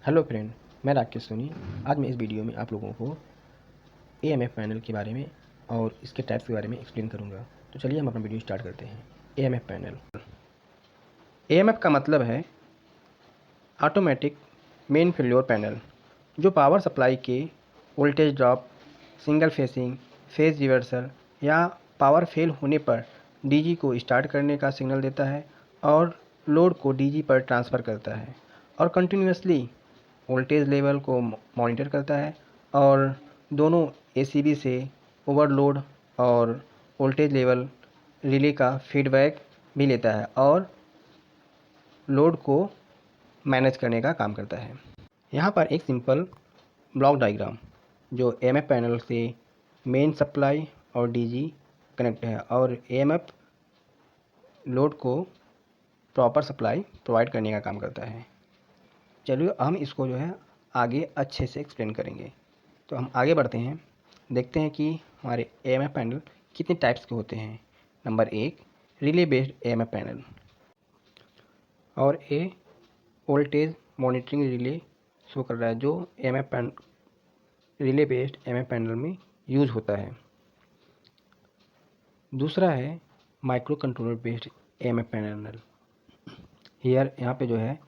Hello friend, मैं राकेश सोनी। आज मैं इस वीडियो में आप लोगों को एएमएफ पैनल के बारे में और इसके टाइप्स के बारे में एक्सप्लेन करूंगा। तो चलिए हम अपना वीडियो स्टार्ट करते हैं। AMF panel. एएमएफ का मतलब है ऑटोमेटिक मेन फेल्योर पैनल, जो पावर सप्लाई के voltage drop, single facing, phase reversal या पावर फेल होने पर डीजी को स्टार्ट करने का सिग्नल देता है और लोड को डीजी पर ट्रांसफ़र करता है और कंटिन्यूसली वोल्टेज लेवल को मॉनिटर करता है और दोनों एसीबी से ओवरलोड और वोल्टेज लेवल रिले का फीडबैक भी लेता है और लोड को मैनेज करने का काम करता है। यहाँ पर एक सिंपल ब्लॉक डायग्राम जो एएमएफ पैनल से मेन सप्लाई और डीजी कनेक्ट है और एएमएफ लोड को प्रॉपर सप्लाई प्रोवाइड करने का काम करता है। चलिए हम इसको जो है आगे अच्छे से एक्सप्लेन करेंगे। तो हम आगे बढ़ते हैं, देखते हैं कि हमारे एएमएफ पैनल कितने टाइप्स के होते हैं। Number 1, relay based AMF panel और वोल्टेज मॉनिटरिंग रिले शो कर रहा है जो रिले बेस्ड एएमएफ पैनल में यूज़ होता है। दूसरा है micro controller based AMF panel. यहाँ पे जो है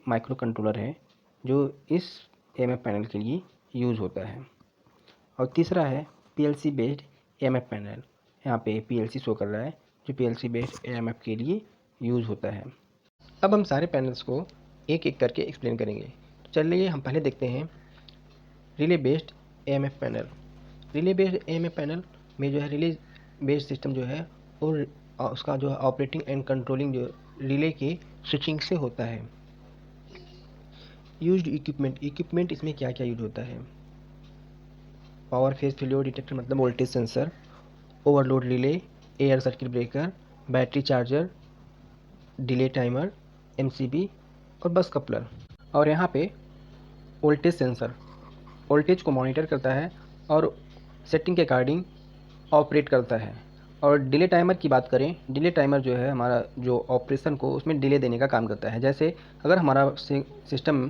माइक्रो कंट्रोलर है जो इस एएमएफ पैनल के लिए यूज़ होता है। और तीसरा है पीएलसी बेस्ड एएमएफ पैनल। यहाँ पे पीएलसी शो कर रहा है जो पीएलसी बेस्ड एएमएफ के लिए यूज़ होता है। अब हम सारे पैनल्स को एक एक करके एक्सप्लेन करेंगे। तो चलिए हम पहले देखते हैं relay based AMF panel. Relay based AMF panel में जो है रिले बेस्ड सिस्टम जो है और उसका जो है ऑपरेटिंग एंड कंट्रोलिंग जो रिले के स्विचिंग से होता है। यूज्ड इक्विपमेंट इसमें क्या क्या यूज होता है? पावर फेज फेल्योर डिटेक्टर मतलब voltage sensor, overload relay, air circuit breaker, battery charger, delay timer, MCB और बस कपलर। और यहाँ पे वोल्टेज सेंसर वोल्टेज को मॉनिटर करता है और सेटिंग के अकॉर्डिंग ऑपरेट करता है। और डिले टाइमर की बात करें, डिले टाइमर जो है हमारा जो ऑपरेशन को उसमें डिले देने का काम करता है। जैसे अगर हमारा सिस्टम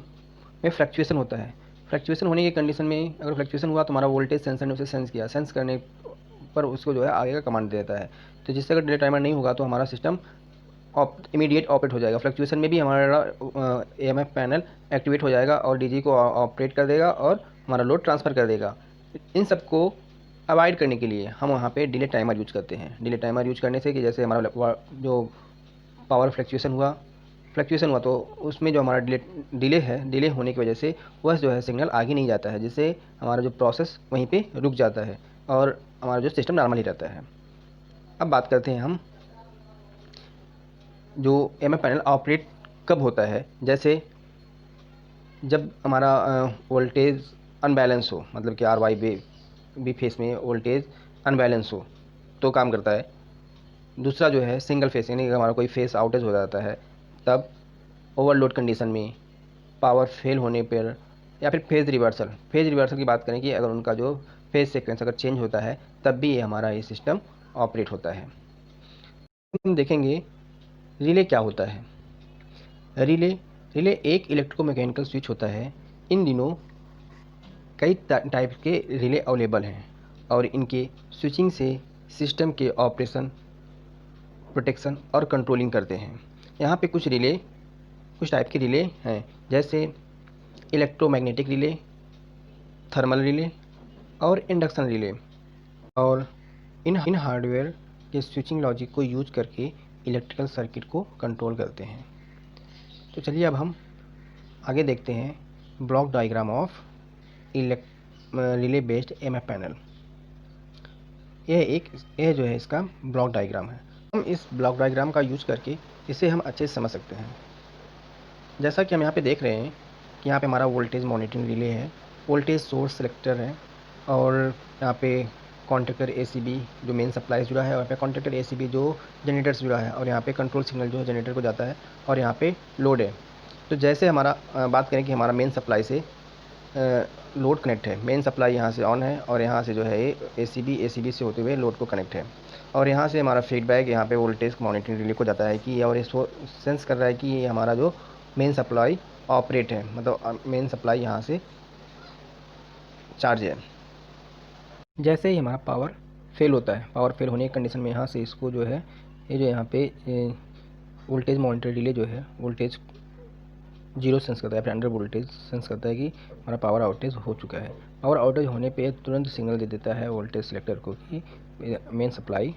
में फ्लक्चुएसन होता है, फ्लक्चुएसन होने की कंडीशन में अगर फ्लक्चुएसन हुआ तो हमारा वोल्टेज सेंसर ने उसे सेंस किया, सेंस करने पर उसको जो है आगे का कमांड देता है। तो जिससे अगर डिले टाइमर नहीं होगा तो हमारा सिस्टम इमीडिएट ऑपरेट हो जाएगा। फ्लक्चुएसन में भी हमारा एएमएफ पैनल एक्टिवेट हो जाएगा और डीजी को ऑपरेट कर देगा और हमारा लोड ट्रांसफ़र कर देगा। इन सब को अवॉइड करने के लिए हम वहाँ पे डिले टाइमर यूज करते हैं। डिले टाइमर यूज करने से कि जैसे हमारा जो पावर फ्लक्चुएसन हुआ तो उसमें जो हमारा डिले होने की वजह से वह जो है सिग्नल आगे नहीं जाता है, जिससे हमारा जो प्रोसेस वहीं पे रुक जाता है और हमारा जो सिस्टम नॉर्मल ही रहता है। अब बात करते हैं हम जो एएमएफ पैनल ऑपरेट कब होता है। जैसे जब हमारा वोल्टेज अनबैलेंस हो, मतलब कि आर वाई बी फेस में वोल्टेज अनबैलेंस हो तो काम करता है। दूसरा जो है सिंगल फेस, यानी कि हमारा कोई फेस आउटेज हो जाता है तब, ओवरलोड कंडीशन में, पावर फेल होने पर, या फिर फेज़ रिवर्सल की बात करें कि अगर उनका जो फेज सीक्वेंस अगर चेंज होता है तब भी ये सिस्टम ऑपरेट होता है। हम देखेंगे रिले क्या होता है। रिले एक इलेक्ट्रोमैकेनिकल स्विच होता है। इन दिनों कई टाइप के रिले अवेलेबल हैं और इनके स्विचिंग से सिस्टम के ऑपरेशन, प्रोटेक्शन और कंट्रोलिंग करते हैं। यहाँ पे कुछ टाइप के रिले हैं, जैसे इलेक्ट्रोमैग्नेटिक रिले, थर्मल रिले और इंडक्शन रिले। और इन हार्डवेयर के स्विचिंग लॉजिक को यूज करके इलेक्ट्रिकल सर्किट को कंट्रोल करते हैं। तो चलिए अब हम आगे देखते हैं block diagram of relay based AMF panel. यह जो है इसका ब्लॉक डायग्राम है। हम इस ब्लॉक डायग्राम का यूज करके इसे हम अच्छे से समझ सकते हैं। जैसा कि हम यहाँ पे देख रहे हैं कि यहाँ पे हमारा वोल्टेज मॉनिटरिंग रिले है, वोल्टेज सोर्स सेलेक्टर है और यहाँ पे कॉन्ट्रैक्टर एसीबी जो मेन सप्लाई से जुड़ा है और यहाँ पे कॉन्ट्रैक्टर एसीबी जो जनरेटर से जुड़ा है और यहाँ पे कंट्रोल सिग्नल जो है जनरेटर को जाता है और यहाँ पे लोड है। तो जैसे हमारा बात करें कि हमारा मेन सप्लाई से लोड कनेक्ट है, मेन सप्लाई यहाँ से ऑन है और यहाँ से जो है एसीबी से होते हुए लोड को कनेक्ट है और यहाँ से हमारा फीडबैक यहाँ पे वोल्टेज मॉनिटरिंग रिले को जाता है कि और ये सेंस कर रहा है कि ये हमारा जो मेन सप्लाई ऑपरेट है, मतलब मेन सप्लाई यहाँ से चार्ज है। जैसे ही हमारा पावर फेल होता है, पावर फेल होने की कंडीशन में यहाँ से इसको जो है, ये जो यहाँ पे वोल्टेज मॉनिटर रिले जो है वोल्टेज जीरो सेंस करता है, फिर अंडर वोल्टेज सेंस करता है कि हमारा पावर आउटेज हो चुका है। पावर आउटेज होने पे तुरंत सिग्नल दे देता है वोल्टेज सिलेक्टर को कि मेन सप्लाई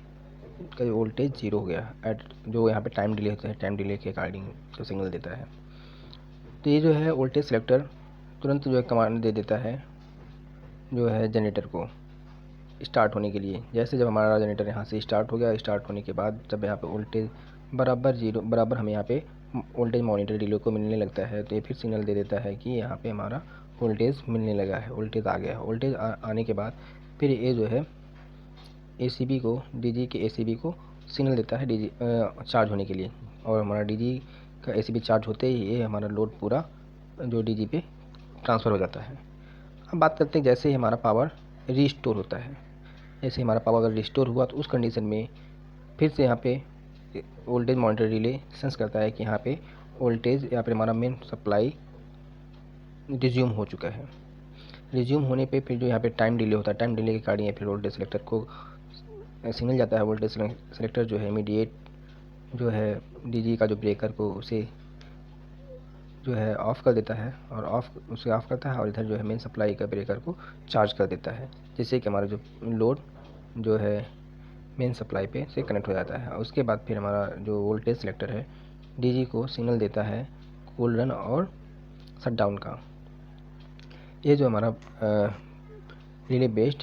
का वोल्टेज जीरो हो गया एट, जो यहाँ पे टाइम डिले होता है, टाइम डिले के अकॉर्डिंग जो सिग्नल देता है। तो ये जो है वोल्टेज सिलेक्टर तुरंत जो है कमांड दे देता है जो है जनरेटर को स्टार्ट होने के लिए। जैसे जब हमारा जनरेटर यहाँ से स्टार्ट हो गया, स्टार्ट होने के बाद जब यहाँ पे वोल्टेज बराबर हमें यहाँ पे वोल्टेज मॉनिटर रिले को मिलने लगता है, तो ये फिर सिग्नल दे देता है कि यहाँ पे हमारा वोल्टेज मिलने लगा है, वोल्टेज आ गया है। वोल्टेज आने के बाद फिर ये जो है एसीबी को, डीजी के एसीबी को सिग्नल देता है डीजी चार्ज होने के लिए, और हमारा डीजी का एसीबी चार्ज होते ही ये हमारा लोड पूरा जो डीजी पे ट्रांसफ़र हो जाता है। अब बात करते हैं जैसे ही हमारा पावर रीस्टोर होता है। जैसे हमारा पावर अगर रिस्टोर हुआ तो उस कंडीशन में फिर से यहाँ पे वोल्टेज मॉनिटर रिले सेंस करता है कि यहाँ पे वोल्टेज यहाँ पे हमारा मेन सप्लाई रिज्यूम हो चुका है। रिज्यूम होने पे फिर जो यहाँ पे टाइम डिले होता है, टाइम डिले के कारण ये फिर वोल्टेज सेलेक्टर को सिग्नल जाता है। वोल्टेज सेलेक्टर जो है इमीडिएट जो है डीजी का जो ब्रेकर को उसे जो है ऑफ़ कर देता है, और उसे ऑफ़ करता है, और इधर जो है मेन सप्लाई का ब्रेकर को चार्ज कर देता है, जिससे कि हमारा जो लोड जो है मेन सप्लाई पे से कनेक्ट हो जाता है। उसके बाद फिर हमारा जो वोल्टेज सिलेक्टर है डीजी को सिग्नल देता है कूल रन और शट डाउन का। ये जो हमारा रिले बेस्ड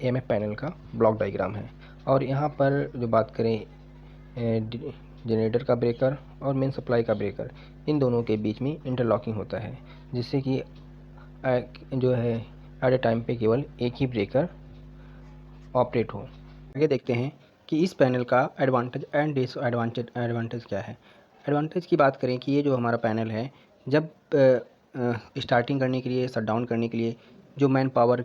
एएमएफ पैनल का ब्लॉक डायग्राम है। और यहाँ पर जो बात करें जनरेटर का ब्रेकर और मेन सप्लाई का ब्रेकर, इन दोनों के बीच में इंटरलॉकिंग होता है, जिससे कि जो है एट ए टाइम पे केवल एक ही ब्रेकर ऑपरेट हो। आगे देखते हैं कि इस पैनल का एडवांटेज एंड डिसएडवांटेज क्या है। एडवांटेज की बात करें कि ये जो हमारा पैनल है, जब स्टार्टिंग करने के लिए, शट डाउन करने के लिए जो मैन पावर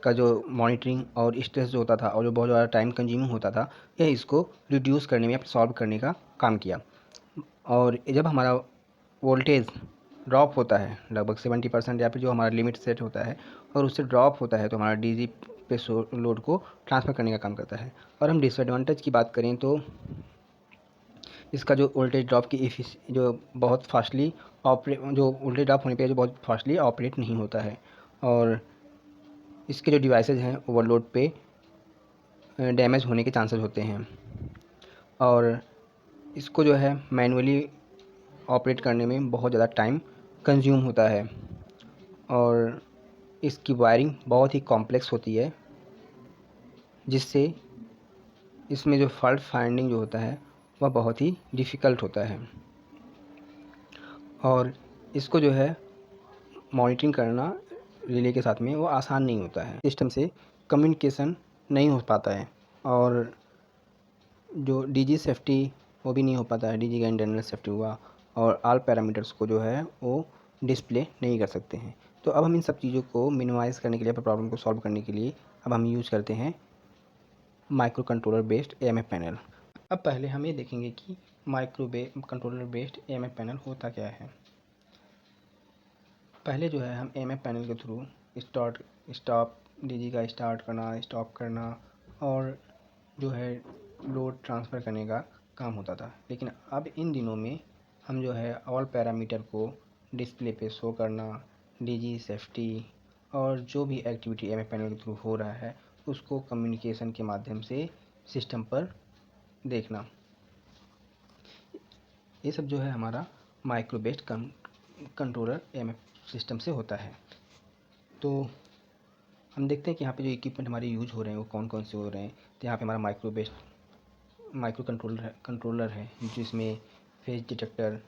का जो मॉनिटरिंग और स्ट्रेस जो होता था और जो बहुत ज़्यादा टाइम कंज्यूमिंग होता था, यह इसको रिड्यूस करने में, सॉल्व करने का काम किया। और जब हमारा वोल्टेज ड्रॉप होता है लगभग 70% या फिर जो हमारा लिमिट सेट होता है और उससे ड्रॉप होता है, तो हमारा डीजी पे लोड को ट्रांसफ़र करने का काम करता है। और हम डिसएडवांटेज की बात करें तो इसका जो वोल्टेज ड्रॉप की जो बहुत फास्टली जो वोल्टेज ड्रॉप होने पे जो बहुत फास्टली ऑपरेट नहीं होता है, और इसके जो डिवाइसेज हैं ओवरलोड पे डैमेज होने के चांसेस होते हैं, और इसको जो है मैनुअली ऑपरेट करने में बहुत ज़्यादा टाइम कंज्यूम होता है, और इसकी वायरिंग बहुत ही कॉम्प्लेक्स होती है, जिससे इसमें जो फॉल्ट फाइंडिंग जो होता है वह बहुत ही डिफ़िकल्ट होता है, और इसको जो है मॉनिटरिंग करना रिले के साथ में वो आसान नहीं होता है। सिस्टम से कम्युनिकेशन नहीं हो पाता है, और जो डीजी सेफ्टी वो भी नहीं हो पाता है। डीजी का इंटरनल सेफ्टी हुआ, और ऑल पैरामीटर्स को जो है वो डिस्प्ले नहीं कर सकते हैं। तो अब हम इन सब चीज़ों को मिनिमाइज़ करने के लिए, प्रॉब्लम को सॉल्व करने के लिए अब हम यूज़ करते हैं micro controller based AMF panel. अब पहले हम ये देखेंगे कि कंट्रोलर बेस्ड एएमएफ पैनल होता क्या है। पहले जो है हम एएमएफ पैनल के थ्रू स्टॉप डीजी का स्टार्ट करना, स्टॉप करना, और जो है लोड ट्रांसफ़र करने का काम होता था। लेकिन अब इन दिनों में हम जो है ऑल पैरामीटर को डिस्प्ले पे शो करना, डीजी सेफ्टी और जो भी एक्टिविटी एएमएफ पैनल के थ्रू हो रहा है उसको कम्युनिकेशन के माध्यम से सिस्टम पर देखना, ये सब जो है हमारा micro based controller AMF system से होता है। तो हम देखते हैं कि यहाँ पे जो इक्विपमेंट हमारे यूज हो रहे हैं वो कौन कौन से हो रहे हैं। तो यहाँ पे हमारा माइक्रो कंट्रोलर है, जिसमें phase detector,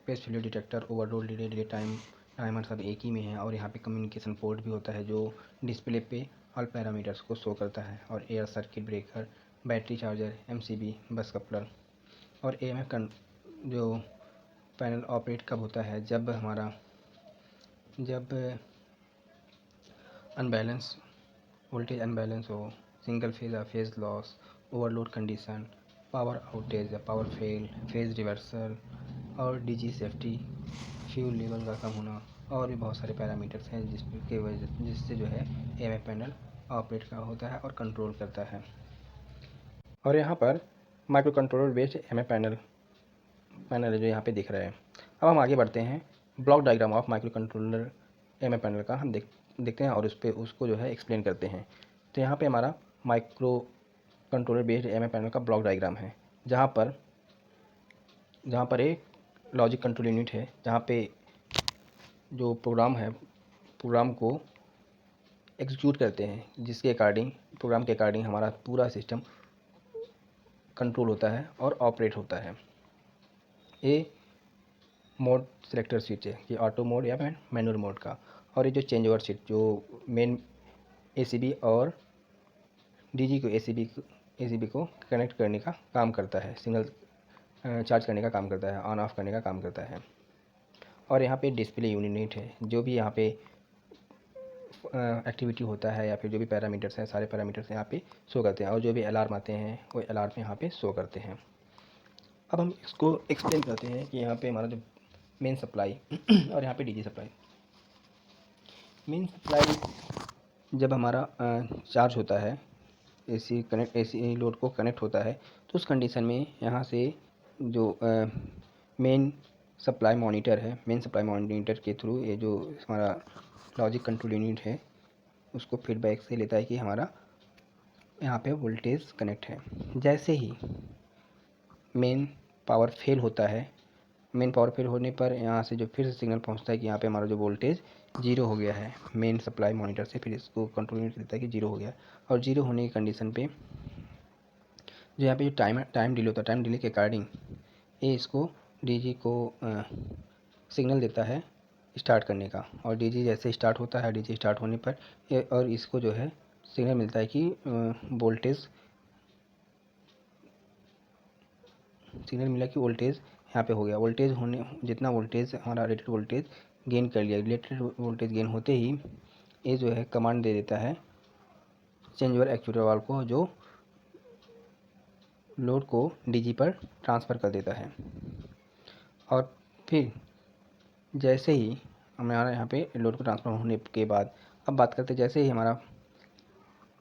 phase failure detector, overload delay time, timer सब एक ही में है। और यहाँ पे कम्युनिकेशन पोर्ट भी होता है जो डिस्प्ले पे ऑल पैरामीटर्स को शो करता है, और air circuit breaker, battery charger, MCB, बस कपलर। और एएमएफ जो पैनल ऑपरेट कब होता है, जब अनबैलेंस वोल्टेज अनबैलेंस हो, सिंगल फेज या phase loss, overload condition, power outage या पावर फेल, फेज रिवर्सल, और डीजी सेफ्टी फ्यूल लेवल का कम होना और भी बहुत सारे पैरामीटर्स हैं जिससे जो है एएमएफ पैनल ऑपरेट का होता है और कंट्रोल करता है। और यहाँ पर micro controller based AMF panel जो यहाँ पे दिख रहा है। अब हम आगे बढ़ते हैं, block diagram of micro controller AMF panel का हम देखते हैं और उसको जो है एक्सप्लेन करते हैं। तो यहाँ पे हमारा micro controller based AMF panel का ब्लॉक डायग्राम है, जहाँ पर एक लॉजिक कंट्रोल यूनिट है, जहाँ पे जो प्रोग्राम को एग्जीक्यूट करते हैं, जिसके प्रोग्राम के अकॉर्डिंग हमारा पूरा सिस्टम कंट्रोल होता है और ऑपरेट होता है। ये मोड सिलेक्टर स्विच है, ये ऑटो मोड या मैनुअल मोड का। और ये जो चेंज ओवर स्विच जो मेन एसीबी और डीजी को एसीबी को कनेक्ट करने का काम करता है, सिग्नल चार्ज करने का काम करता है, ऑन ऑफ करने का काम करता है। और यहाँ पे डिस्प्ले यूनिट है, जो भी यहाँ पे एक्टिविटी होता है या फिर जो भी पैरामीटर्स हैं, सारे पैरामीटर्स यहाँ पे शो करते हैं, और जो भी अलार्म आते हैं वो अलार्म यहाँ पे शो करते हैं। अब हम इसको एक्सप्लेन करते हैं कि यहाँ पे हमारा जो मेन सप्लाई और यहाँ पे डीजी सप्लाई। मेन सप्लाई जब हमारा चार्ज होता है, एसी लोड को कनेक्ट होता है, तो उस कंडीशन में यहाँ से जो मेन सप्लाई मॉनिटर के थ्रू ये जो हमारा लॉजिक कंट्रोल यूनिट है उसको फीडबैक से लेता है कि हमारा यहाँ पे वोल्टेज कनेक्ट है। जैसे ही मेन पावर फेल होने पर यहाँ से जो फिर से सिग्नल पहुँचता है कि यहाँ पे हमारा जो वोल्टेज जीरो हो गया है, मेन सप्लाई मॉनिटर से फिर इसको कंट्रोल यूनिट देता है कि जीरो हो गया। और जीरो होने की कंडीशन पे जो यहाँ पे जो टाइम डिले होता है, टाइम डिले के अकॉर्डिंग ये इसको डीजी को सिग्नल देता है स्टार्ट करने का। और डीजी जैसे स्टार्ट होता है, डीजी स्टार्ट होने पर और इसको जो है सिग्नल मिलता है कि वोल्टेज यहाँ पे हो गया। जितना वोल्टेज हमारा रेटेड वोल्टेज गेन कर लिया। रेटेड वोल्टेज गेन होते ही ये जो है कमांड दे देता है चेंज ओवर एक्चुएटर वाल्व को, जो लोड को डीजी पर ट्रांसफ़र कर देता है। और फिर जैसे ही हमारा यहाँ पे लोड को ट्रांसफ़र होने के बाद अब बात करते हैं, जैसे ही हमारा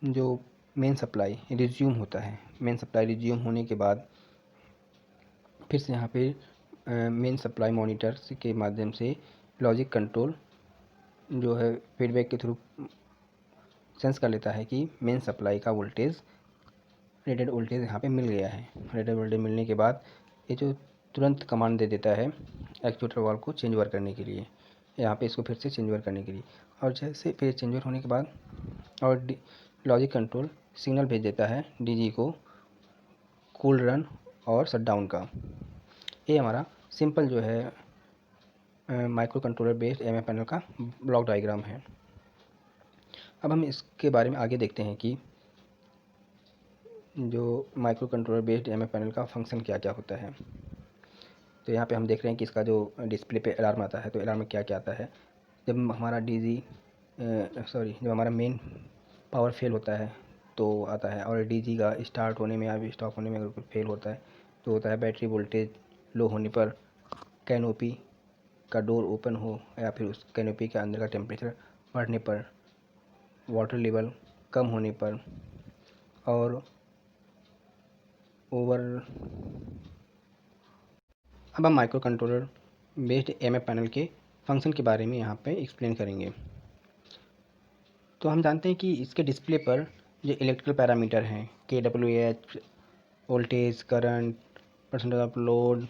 जो मेन सप्लाई रिज्यूम होता है, मेन सप्लाई रिज्यूम होने के बाद फिर से यहाँ पे मेन सप्लाई मॉनिटर के माध्यम से लॉजिक कंट्रोल जो है फीडबैक के थ्रू सेंस कर लेता है कि मेन सप्लाई का रेटेड वोल्टेज यहाँ पे मिल गया है। रेटेड वोल्टेज मिलने के बाद ये जो तुरंत कमांड दे देता है एक्चुएटर वाल्व को चेंज ओवर करने के लिए, यहाँ पे इसको फिर से चेंज ओवर करने के लिए। और जैसे फिर चेंज ओवर होने के बाद और लॉजिक कंट्रोल सिग्नल भेज देता है डीजी को कूल रन और शट डाउन का। ये हमारा सिंपल जो है micro controller based AMF panel का ब्लॉक डायग्राम है। अब हम इसके बारे में आगे देखते हैं कि जो micro controller based AMF panel का फंक्शन क्या क्या होता है। तो यहाँ पे हम देख रहे हैं कि इसका जो डिस्प्ले पे अलार्म आता है, तो अलार्म में क्या क्या आता है। जब हमारा जब हमारा मेन पावर फेल होता है तो आता है, और डीजी का स्टार्ट होने में या स्टॉप होने में अगर कोई फेल होता है तो होता है बैटरी वोल्टेज लो होने पर, कैनोपी का डोर ओपन हो या फिर उस कैनोपी के अंदर का टेम्परेचर बढ़ने पर, वाटर लेवल कम होने पर, और अब हम micro controller based AMF panel के फंक्शन के बारे में यहाँ पे एक्सप्लेन करेंगे। तो हम जानते हैं कि इसके डिस्प्ले पर जो इलेक्ट्रिकल पैरामीटर हैं KWH, voltage, current, percentage of load,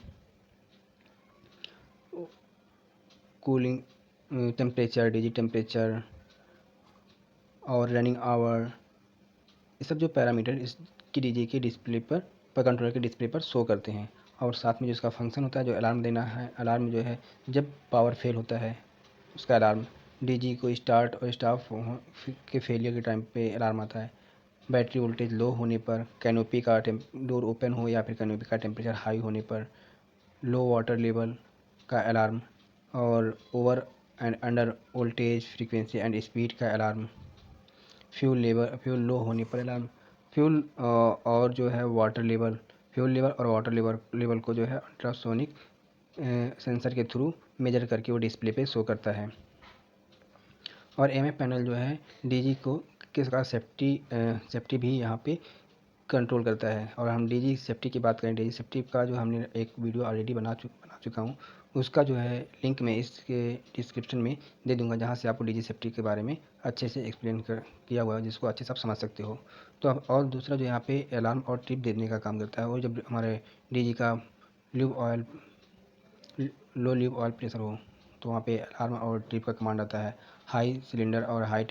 cooling temperature, DG temperature और रनिंग आवर, ये सब जो पैरामीटर इसकी डीजी के डिस्प्ले पर कंट्रोलर के डिस्प्ले पर शो करते हैं। और साथ में जो इसका फंक्शन होता है, जो अलार्म देना है, अलार्म जो है जब पावर फेल होता है उसका अलार्म, डीजी को स्टार्ट और स्टॉप के फेलियर के टाइम पे अलार्म आता है। बैटरी वोल्टेज लो होने पर, कैनोपी का डोर ओपन हो या फिर कैनोपी का टेम्परेचर हाई होने पर, लो वाटर लेवल का अलार्म, और over and under voltage, frequency and speed का अलार्म, फ्यूल लो होने पर अलार्म, और जो है फ्यूल लेवल और वाटर लेवल को जो है अल्ट्रासोनिक सेंसर के थ्रू मेजर करके वो डिस्प्ले पे शो करता है। और एमएफ पैनल जो है डीजी को किसका सेफ्टी भी यहाँ पे कंट्रोल करता है। और हम डीजी सेफ्टी की बात करें, डीजी सेफ्टी का जो हमने एक वीडियो ऑलरेडी बना चुका हूँ, उसका जो है लिंक मैं इसके डिस्क्रिप्शन में दे दूंगा, जहाँ से आपको डीजी सेफ्टी के बारे में अच्छे से एक्सप्लेन किया हुआ है, जिसको अच्छे से आप समझ सकते हो। तो अब और दूसरा जो यहाँ पे अलार्म और ट्रिप देने का काम करता है, और जब हमारे डीजी का लो ल्यूब ऑयल प्रेशर हो तो वहाँ पे अलार्म और ट्रिप का कमांड आता है। हाई सिलेंडर और हाई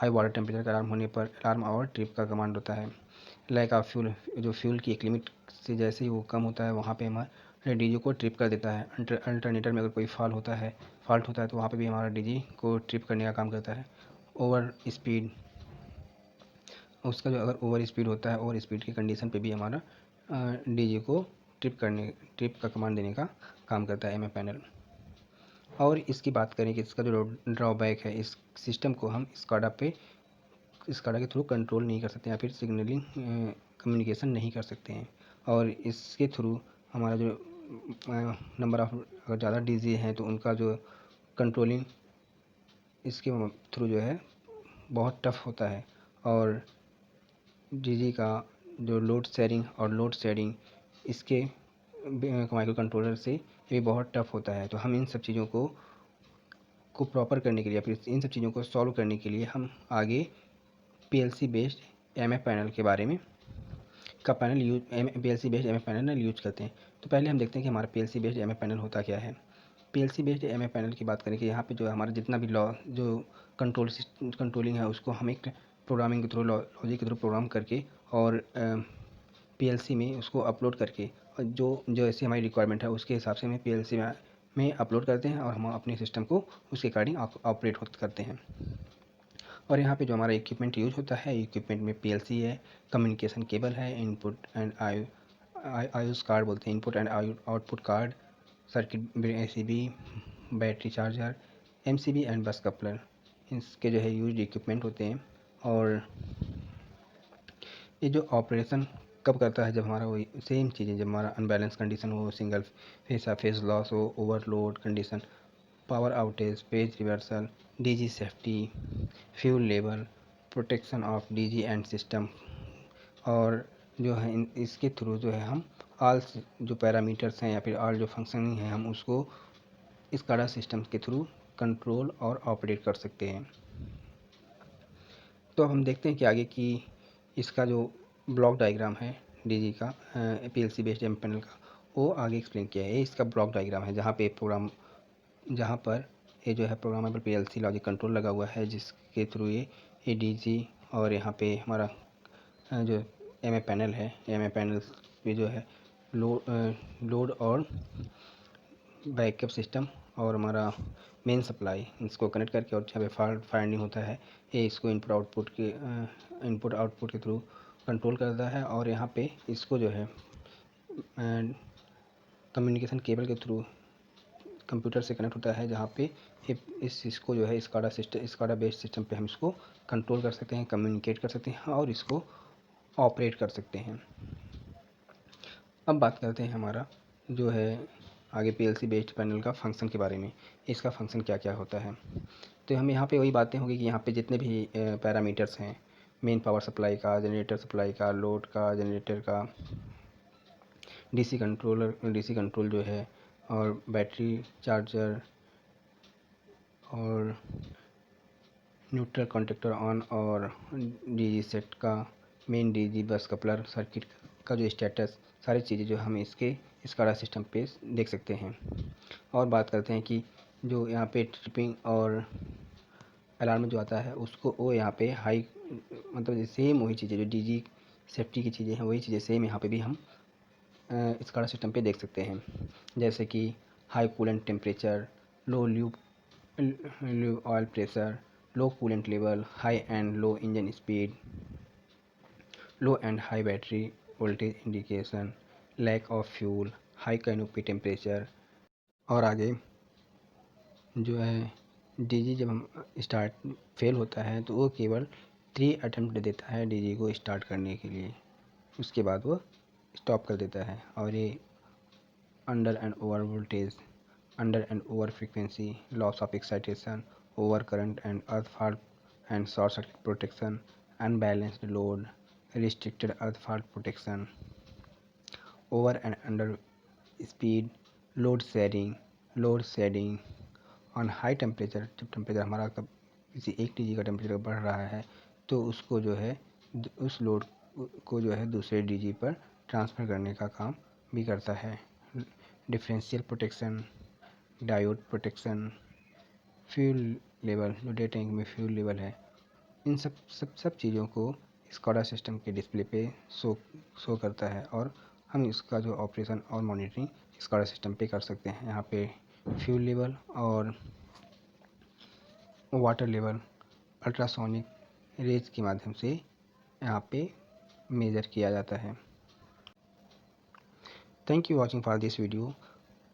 वाटर टेम्परेचर का अलार्म होने पर अलार्म और ट्रिप का कमांड होता है। लाइक ऑफ फ्यूल, जो फ्यूल की एक लिमिट से जैसे ही वो कम होता है, वहाँ पे हमारे डीजी को ट्रिप कर देता है। अल्टरनेटर में अगर कोई फॉल्ट होता है तो वहाँ पे भी हमारा डीजी को ट्रिप करने का काम करता है। ओवर स्पीड, उसका जो अगर ओवर स्पीड होता है, ओवर स्पीड की कंडीशन पे भी हमारा डीजी को ट्रिप का कमांड देने का काम करता है एमएफ पैनल। और इसकी बात करें कि इसका जो ड्रॉबैक है, इस सिस्टम को हम स्काडा के थ्रू कंट्रोल नहीं कर सकते, या फिर सिग्नलिंग कम्युनिकेशन नहीं कर सकते हैं। और इसके थ्रू हमारा जो नंबर ऑफ अगर ज़्यादा डीजी हैं तो उनका जो कंट्रोलिंग इसके थ्रू जो है बहुत टफ होता है। और डीजी का जो लोड शेयरिंग इसके माइक्रो कंट्रोलर से ये बहुत टफ होता है। तो हम इन सब चीज़ों को प्रॉपर करने के लिए, फिर इन सब चीज़ों को सॉल्व करने के लिए हम आगे पीएलसी बेस्ड एमएफ पैनल के बारे में PLC based MF panel use करते हैं। तो पहले हम देखते हैं कि हमारा पीएलसी बेस्ड एमएफ पैनल होता क्या है। पीएलसी बेस्ड एमएफ पैनल की बात करें कि यहाँ पे जो हमारा जितना भी जो कंट्रोलिंग है, उसको हम एक प्रोग्रामिंग के थ्रू, लॉजिक के थ्रू प्रोग्राम करके और पीएलसी में उसको अपलोड करके, और जो ऐसी हमारी रिक्वायरमेंट है उसके हिसाब से हमें पीएलसी में अपलोड करते हैं, और हम अपने सिस्टम को उसके अकॉर्डिंग ऑपरेट करते हैं। और यहाँ पे जो हमारा इक्विपमेंट यूज होता है, इक्विपमेंट में पीएलसी है, कम्युनिकेशन केबल है, इनपुट एंड आईओएस कार्ड बोलते हैं, input and output card, circuit ACB, battery charger, MCB and बस कपलर, इसके जो है यूज इक्विपमेंट होते हैं। और ये जो ऑपरेशन कब करता है, जब हमारा वही सेम चीज़ें, जब हमारा अनबैलेंस कंडीशन हो, सिंगल फेज लॉस हो, overload condition, power outage, page reversal, DG safety, fuel level, protection of DG and system. और जो है इसके थ्रू जो है हम ऑल जो पैरामीटर्स हैं या फिर ऑल जो फंक्शनिंग है, हम उसको इस SCADA सिस्टम के थ्रू कंट्रोल और ऑपरेट कर सकते हैं। तो हम देखते हैं कि आगे की इसका जो ब्लॉक डायग्राम है डीजी का, पीएलसी बेस्ड एम पैनल का, वो आगे एक्सप्लेन किया है। ये इसका ब्लॉक डायग्राम है, जहाँ पर ये जो है प्रोग्रामेबल पीएलसी लॉजिक कंट्रोल लगा हुआ है, जिसके थ्रू ये डीजी और यहाँ पे हमारा जो एमए पैनल है, एमए पैनल पे जो है लोड और बैकअप सिस्टम और हमारा मेन सप्लाई, इसको कनेक्ट करके, और जहाँ पे फॉल्ट फाइंडिंग होता है, ये इसको इनपुट आउटपुट के थ्रू कंट्रोल करता है। और यहाँ पे इसको जो है कम्युनिकेशन केबल के थ्रू कंप्यूटर से कनेक्ट होता है, जहाँ पे इसको जो है स्काडा बेस्ड सिस्टम पे हम इसको कंट्रोल कर सकते हैं, कम्युनिकेट कर सकते हैं और इसको ऑपरेट कर सकते हैं। अब बात करते हैं हमारा जो है आगे पीएलसी बेस्ड पैनल का फंक्शन के बारे में, इसका फंक्शन क्या क्या होता है। तो हम यहाँ पे वही बातें होंगी कि यहाँ पे जितने भी पैरामीटर्स हैं, मेन पावर सप्लाई का, जनरेटर सप्लाई का, लोड का, जनरेटर का, डीसी कंट्रोल जो है, और बैटरी चार्जर, और न्यूट्रल कॉन्टेक्टर ऑन, और डीजी सेट का, मेन डीजी बस कपलर, सर्किट का जो स्टेटस, सारी चीज़ें जो हम इसके SCADA सिस्टम पे देख सकते हैं। और बात करते हैं कि जो यहाँ पे ट्रिपिंग और अलार्म जो आता है, उसको वो यहाँ पे हाई, मतलब सेम वही चीज़ें जो डीजी सेफ्टी की चीज़ें हैं, वही चीज़ें सेम यहाँ पे भी हम SCADA सिस्टम पे देख सकते हैं। जैसे कि high coolant temperature, low lube oil pressure, low coolant level, high and low engine speed, low and high battery voltage indication, lack of fuel, high canopy temperature. और आगे जो है डीजी जब हम फेल होता है तो वो केवल 3 अटेम्प्ट देता है डीजी को स्टार्ट करने के लिए, उसके बाद वो स्टॉप कर देता है। और ये under and over voltage under and over frequency, loss of excitation, over current and earth fault and short circuit protection, unbalanced load, restricted earth fault protection, over and under speed, load shedding on high temperature. जब temperature हमारा किसी एक D G का temperature बढ़ रहा है तो उसको जो है उस लोड को जो है दूसरे डी जी पर ट्रांसफ़र करने का काम भी करता है। Differential protection, diode protection, fuel level, जो डे टैंक में फ्यूल लेवल है, इन सब चीज़ों को स्काडा सिस्टम के डिस्प्ले पे शो करता है और हम इसका जो ऑपरेशन और मॉनिटरिंग स्काडा सिस्टम पे कर सकते हैं। यहाँ पे फ्यूल लेवल और वाटर लेवल अल्ट्रासोनिक रेज के माध्यम से यहाँ पे मेज़र किया जाता है। Thank you watching for this video.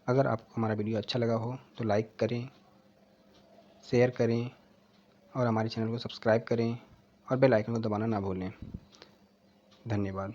अगर आपको हमारा वीडियो अच्छा लगा हो तो लाइक करें, शेयर करें और हमारे चैनल को सब्सक्राइब करें और बेल आइकन को दबाना ना भूलें। धन्यवाद।